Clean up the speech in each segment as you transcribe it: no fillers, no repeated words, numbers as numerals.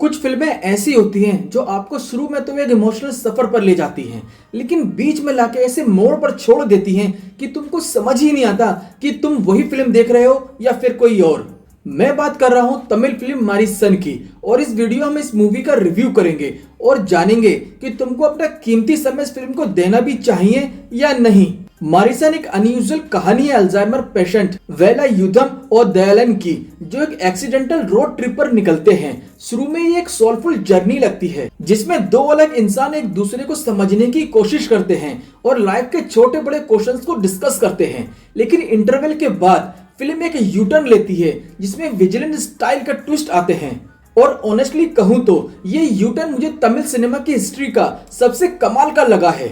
कुछ फिल्में ऐसी होती हैं जो आपको शुरू में तो एक इमोशनल सफर पर ले जाती हैं, लेकिन बीच में लाके ऐसे मोड़ पर छोड़ देती हैं कि तुमको समझ ही नहीं आता कि तुम वही फिल्म देख रहे हो या फिर कोई और। मैं बात कर रहा हूं तमिल फिल्म मारिसन की, और इस वीडियो में हम इस मूवी का रिव्यू करेंगे और जानेंगे कि तुमको अपना कीमती समय इस फिल्म को देना भी चाहिए या नहीं। मारिसन एक अनयूजुअल कहानी है अल्जाइमर पेशेंट वेलायुधम और दयालन की, जो एक एक्सीडेंटल रोड ट्रिप पर निकलते हैं। शुरू में ये एक सोलफुल जर्नी लगती है जिसमें दो अलग इंसान एक दूसरे को समझने की कोशिश करते हैं और लाइफ के छोटे बड़े क्वेश्चंस को डिस्कस करते हैं। लेकिन इंटरवल के बाद फिल्म एक यू टर्न लेती है जिसमें विजिलेंट स्टाइल का ट्विस्ट आते हैं। और ऑनेस्टली कहूं तो ये यू टर्न मुझे तमिल सिनेमा की हिस्ट्री का सबसे कमाल का लगा है।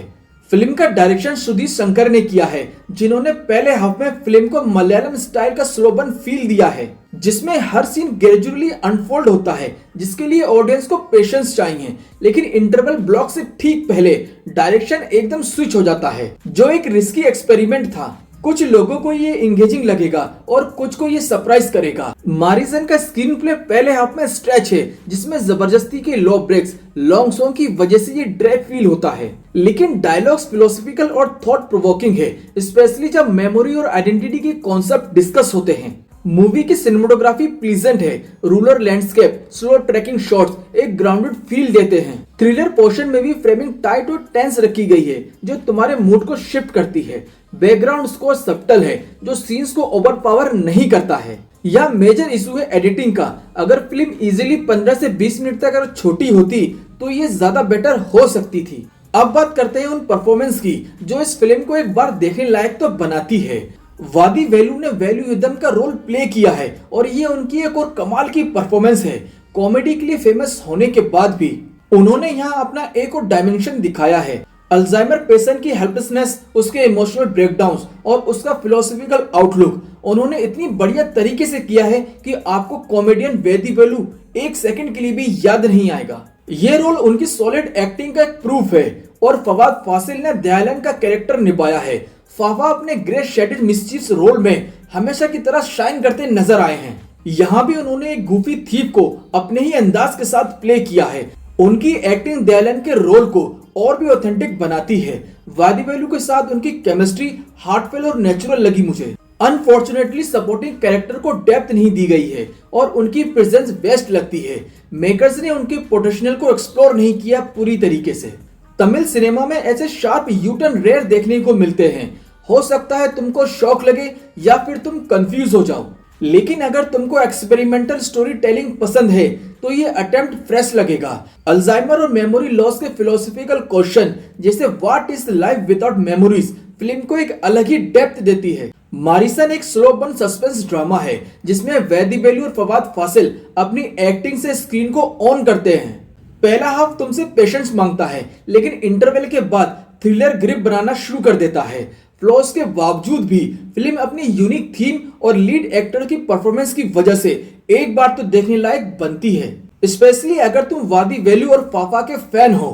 फिल्म का डायरेक्शन सुधीर शंकर ने किया है, जिन्होंने पहले हाफ में फिल्म को मलयालम स्टाइल का स्लो बर्न फील दिया है, जिसमें हर सीन ग्रेजुअली अनफोल्ड होता है, जिसके लिए ऑडियंस को पेशेंस चाहिए। लेकिन इंटरवल ब्लॉक से ठीक पहले डायरेक्शन एकदम स्विच हो जाता है, जो एक रिस्की एक्सपेरिमेंट था। कुछ लोगों को ये इंगेजिंग लगेगा और कुछ को ये सरप्राइज करेगा। मारिसन का स्क्रीन प्ले पहले हाफ में स्ट्रेच है, जिसमें जबरदस्ती के लो ब्रेक्स लॉन्ग सॉन्ग की वजह से ये ड्रैग फील होता है। लेकिन डायलॉग्स फिलोसफिकल और थॉट प्रोवोकिंग है, स्पेशली जब मेमोरी और आइडेंटिटी के कॉन्सेप्ट डिस्कस होते हैं। मूवी की सिनेमेटोग्राफी प्लीजेंट है, rural landscape, slow tracking shots एक ग्राउंडेड फील देते हैं। थ्रिलर पोर्शन में भी फ्रेमिंग टाइट और टेंस रखी गई है, जो तुम्हारे मूड को शिफ्ट करती है। बैकग्राउंड स्कोर सब्टल है, जो सीन्स को ओवरपावर नहीं करता है। यह मेजर इशू है एडिटिंग का। अगर फिल्म इजीली 15 से 20 मिनट तक अगर छोटी होती तो ये ज्यादा बेटर हो सकती थी। अब बात करते हैं उन परफॉर्मेंस की जो इस फिल्म को एक बार देखने लायक तो बनाती है। वादी वेलु ने वेलायुधम का रोल प्ले किया है और ये उनकी एक और कमाल की परफॉर्मेंस है। कॉमेडी के लिए फेमस होने के बाद भी उन्होंने यहाँ अपना एक और डायमेंशन दिखाया है। अल्जाइमर पेशेंट की हेल्पलेसनेस, उसके इमोशनल ब्रेकडाउन्स और उसका फिलोसफिकल आउटलुक उन्होंने इतनी बढ़िया तरीके से किया है कि आपको कॉमेडियन वेदी वेलु एक सेकंड के लिए भी याद नहीं आएगा। ये रोल उनकी सॉलिड एक्टिंग का एक प्रूफ है। और फवाद फासिल ने दयालन का कैरेक्टर निभाया है। फाफा अपने ग्रे शेडेड मिस्चीफ रोल में हमेशा की तरह शाइन करते नजर आए हैं। यहाँ भी उन्होंने एक गूफी थीफ को अपने ही अंदाज के साथ प्ले किया है। उनकी एक्टिंग दयालन के रोल को और भी ऑथेंटिक बनाती है। वादी वेलु के साथ उनकी केमिस्ट्री हार्टफुल और नेचुरल लगी मुझे। अनफॉर्चुनेटली सपोर्टिंग कैरेक्टर को डेप्थ नहीं दी गई है और उनकी प्रेजेंस बेस्ट लगती है। मेकर्स ने उनके पोटेंशियल को एक्सप्लोर नहीं किया पूरी तरीके से। तमिल सिनेमा में ऐसे शार्प यू टर्न रेयर देखने को मिलते हैं। हो सकता है तुमको शौक लगे या फिर तुम कंफ्यूज हो जाओ, लेकिन अगर तुमको एक्सपेरिमेंटल स्टोरी टेलिंग पसंद है तो ये अटेम्प्ट फ्रेश लगेगा। अल्जाइमर और मेमोरी लॉस के फिलोसफिकल क्वेश्चन जैसे what is life without memories film को एक अलग ही डेप्थ देती है। मारिसन एक स्लो बर्न सस्पेंस ड्रामा है जिसमें वेदी वेलु और फवाद फासिल अपनी एक्टिंग से स्क्रीन को ऑन करते हैं। पहला हाफ तुमसे पेशेंस मांगता है, लेकिन इंटरवल के बाद थ्रिलर ग्रिप बनाना शुरू कर देता है। फ्लॉस के बावजूद भी फिल्म अपनी यूनिक थीम और लीड एक्टर की परफॉर्मेंस की वजह से एक बार तो देखने लायक बनती है, स्पेशली अगर तुम वादी वेलु और फाफा के फैन हो।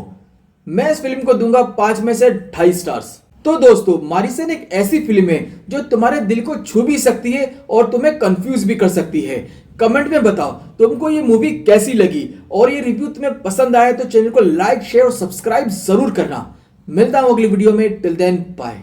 मैं इस फिल्म को दूंगा 5 में से 2.5 स्टार्स। तो दोस्तों, मारिसन एक ऐसी फिल्म है जो तुम्हारे दिल को छू भी सकती है और तुम्हें कंफ्यूज भी कर सकती है। कमेंट में बताओ तुमको ये मूवी कैसी लगी, और ये रिव्यू तुम्हें पसंद आया तो चैनल को लाइक, शेयर और सब्सक्राइब जरूर करना। मिलता हूं अगली वीडियो में। Till then bye.